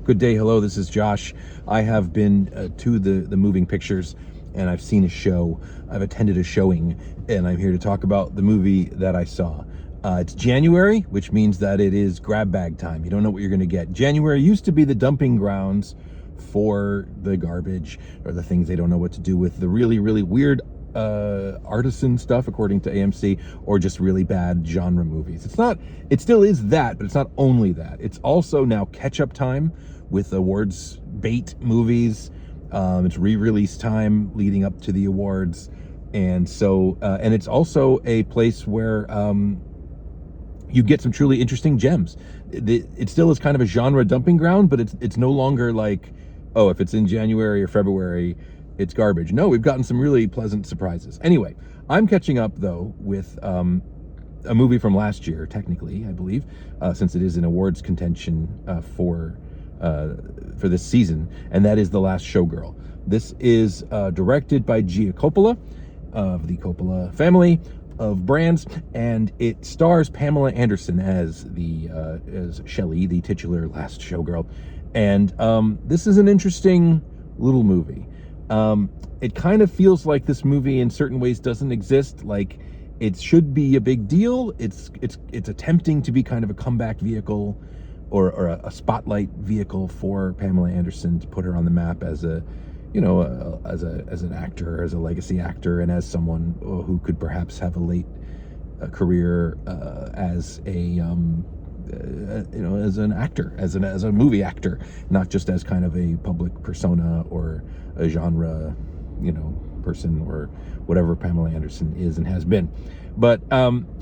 Good day. Hello, this is Josh. I have been to the moving pictures, and I've seen a show. I've attended a showing, and I'm here to talk about the movie that I saw. It's January, which means that it is grab bag time. You don't know what you're going to get. January used to be the dumping grounds for the garbage or the things they don't know what to do with, the really, really weird artisan stuff, according to AMC, or just really bad genre movies. It still is that, but it's not only that. It's also now catch-up time with awards bait movies. It's re-release time leading up to the awards. And so, and it's also a place where you get some truly interesting gems. It still is kind of a genre dumping ground, but it's no longer like, oh, if it's in January or February, it's garbage. No, we've gotten some really pleasant surprises. Anyway, I'm catching up, though, with a movie from last year, technically, I believe, since it is in awards contention for this season, and that is The Last Showgirl. This is directed by Gia Coppola of the Coppola family of brands, and it stars Pamela Anderson as Shelley, the titular Last Showgirl. And this is an interesting little movie. It kind of feels like this movie in certain ways doesn't exist. Like, it should be a big deal. It's attempting to be kind of a comeback vehicle or a spotlight vehicle for Pamela Anderson, to put her on the map as as an actor, as a legacy actor, and as someone who could perhaps have a late career as as an actor, as a movie actor, not just as kind of a public persona or a genre, person, or whatever Pamela Anderson is and has been. But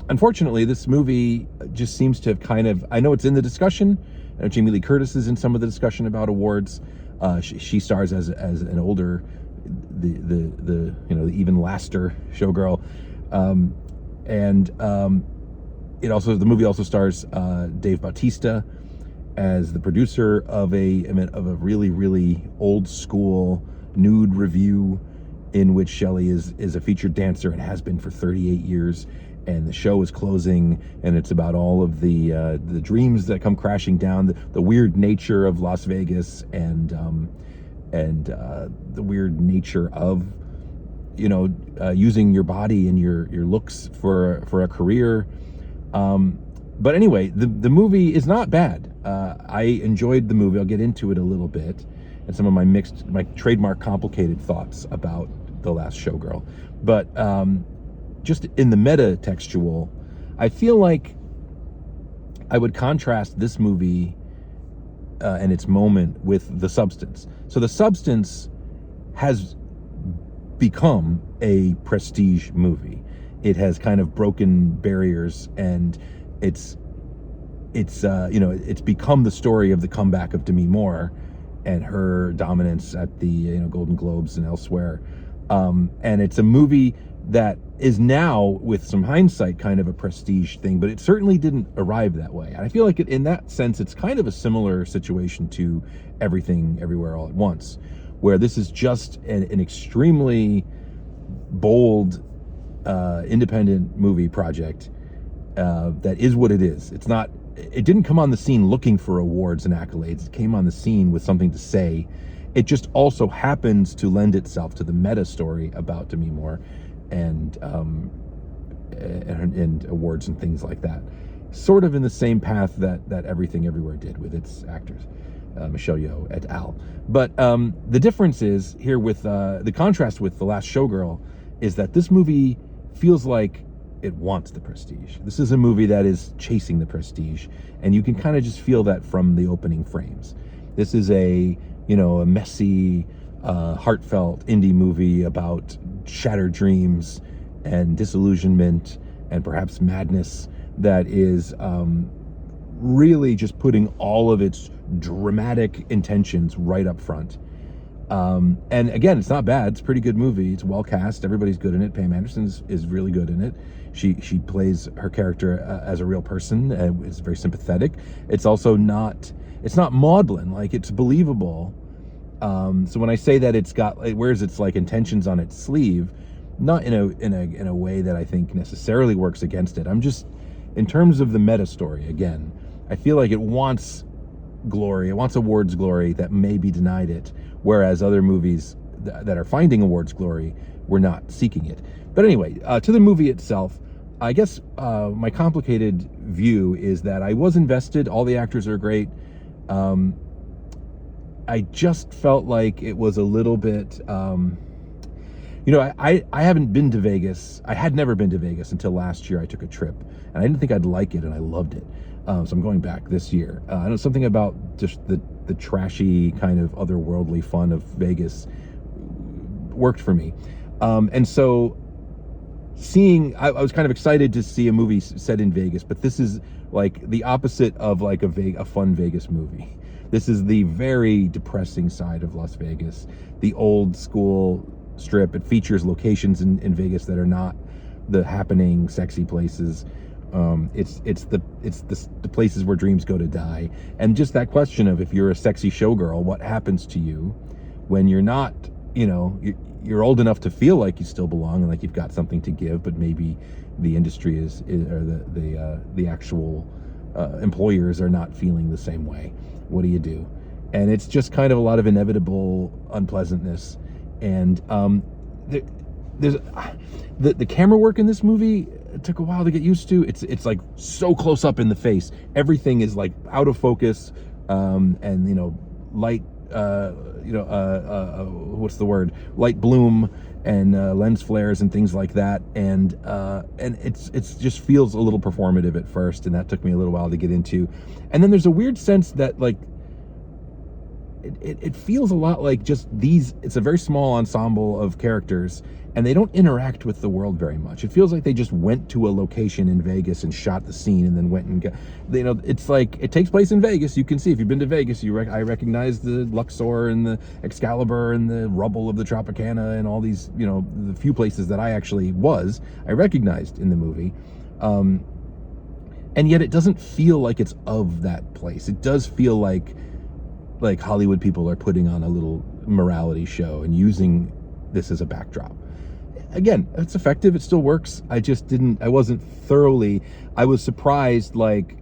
unfortunately, this movie just seems to have kind of, I know it's in the discussion. Jamie Lee Curtis is in some of the discussion about awards. She stars as an older, the even laster showgirl, the movie also stars Dave Bautista as the producer of a really, really old school nude review in which Shelley is a featured dancer and has been for 38 years. And the show is closing, and it's about all of the dreams that come crashing down, the weird nature of Las Vegas, and the weird nature of using your body and your looks for a career. But anyway, the movie is not bad. I enjoyed the movie. I'll get into it a little bit, and some of my trademark complicated thoughts about The Last Showgirl. But just in the meta-textual, I feel like I would contrast this movie and its moment with The Substance. So The Substance has become a prestige movie. It has kind of broken barriers, and it's become the story of the comeback of Demi Moore and her dominance at the Golden Globes and elsewhere. And it's a movie that is now, with some hindsight, kind of a prestige thing, but it certainly didn't arrive that way. And I feel like in that sense, it's kind of a similar situation to Everything Everywhere All at Once, where this is just an extremely bold, independent movie project that is what it is. It didn't come on the scene looking for awards and accolades. It came on the scene with something to say. It just also happens to lend itself to the meta story about Demi Moore and awards and things like that, sort of in the same path that Everything Everywhere did with its actors, Michelle Yeoh et al. But the difference is here with the contrast with The Last Showgirl is that this movie feels like it wants the prestige. This is a movie that is chasing the prestige, and you can kind of just feel that from the opening frames. This is a messy, heartfelt indie movie about shattered dreams and disillusionment and perhaps madness that is really just putting all of its dramatic intentions right up front. And again, it's not bad. It's a pretty good movie. It's well cast. Everybody's good in it. Pam Anderson is really good in it. She plays her character as a real person. It's very sympathetic. It's also not maudlin. Like, it's believable. So when I say that it wears its intentions on its sleeve, not in a way that I think necessarily works against it. I'm just, in terms of the meta story, again, I feel like it wants glory. It wants awards glory that may be denied it, whereas other movies that are finding awards glory were not seeking it. But anyway, to the movie itself, I guess my complicated view is that I was invested. All the actors are great. I just felt like it was a little bit, I haven't been to Vegas. I had never been to Vegas until last year. I took a trip, and I didn't think I'd like it, and I loved it. So I'm going back this year. I know something about just the trashy kind of otherworldly fun of Vegas worked for me. And so I was kind of excited to see a movie set in Vegas, but this is like the opposite of like a fun Vegas movie. This is the very depressing side of Las Vegas, the old school strip. It features locations in Vegas that are not the happening sexy places. It's the places where dreams go to die. And just that question of, if you're a sexy showgirl, what happens to you when you're not, you're old enough to feel like you still belong and like you've got something to give, but maybe the industry or the actual employers are not feeling the same way. What do you do? And it's just kind of a lot of inevitable unpleasantness. And there's the camera work in this movie. It took a while to get used to. It's like so close up in the face. Everything is like out of focus, and light. What's the word? Light bloom and lens flares and things like that. And it's just feels a little performative at first, and that took me a little while to get into. And then there's a weird sense that like it feels a lot like just it's a very small ensemble of characters, and they don't interact with the world very much. It feels like they just went to a location in Vegas and shot the scene and then went and it's like it takes place in Vegas. You can see, if you've been to Vegas, I recognize the Luxor and the Excalibur and the rubble of the Tropicana and all these, the few places that I recognized in the movie. And yet it doesn't feel like it's of that place. It does feel like Hollywood people are putting on a little morality show and using this as a backdrop. Again, it's effective. It still works. I was surprised like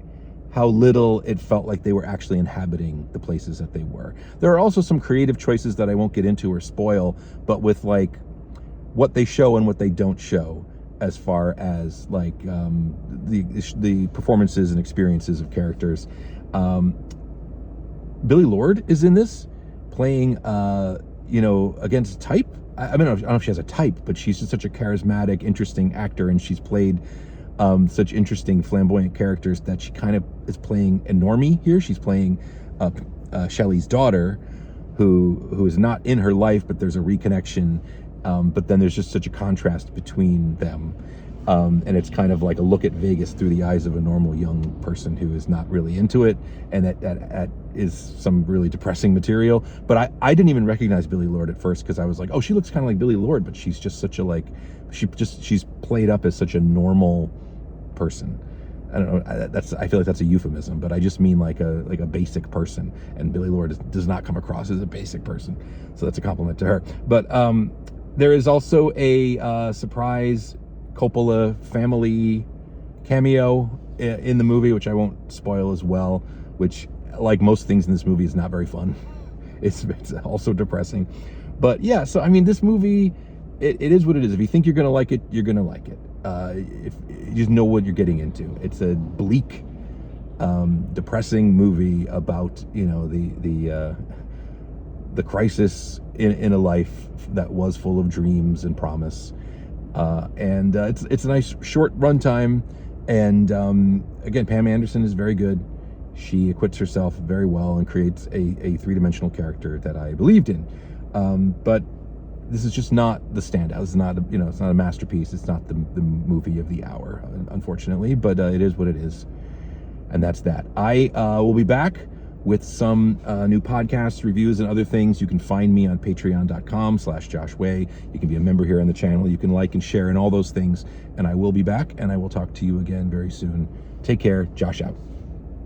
how little it felt like they were actually inhabiting the places that they were. There are also some creative choices that I won't get into or spoil, but with like what they show and what they don't show, as far as like the performances and experiences of characters. Billie Lourd is in this, playing, against type. I don't know if she has a type, but she's just such a charismatic, interesting actor, and she's played such interesting, flamboyant characters that she kind of is playing a normie here. She's playing Shelley's daughter, who is not in her life, but there's a reconnection. But then there's just such a contrast between them. And it's kind of like a look at Vegas through the eyes of a normal young person who is not really into it, and that is some really depressing material. But I didn't even recognize Billie Lourd at first, because I was like, oh, she looks kind of like Billie Lourd, but she's just such a she's played up as such a normal person. I don't know. I feel like that's a euphemism, but I just mean like a basic person. And Billie Lourd does not come across as a basic person, so that's a compliment to her. But there is also a surprise Coppola family cameo in the movie, which I won't spoil as well, which, like most things in this movie, is not very fun. It's also depressing. But yeah, so I mean, this movie, it is what it is. If you think you're gonna like it, you're gonna like it. If you just know what you're getting into. It's a bleak, depressing movie about the crisis in a life that was full of dreams and promise. And it's a nice short runtime, and again, Pam Anderson is very good. She acquits herself very well and creates a three-dimensional character that I believed in. But this is just not the standout. It's not it's not a masterpiece. It's not the movie of the hour, unfortunately. But it is what it is, and that's that. I will be back with some new podcasts, reviews, and other things. You can find me on patreon.com/JoshWay. You can be a member here on the channel. You can like and share and all those things. And I will be back, and I will talk to you again very soon. Take care. Josh out.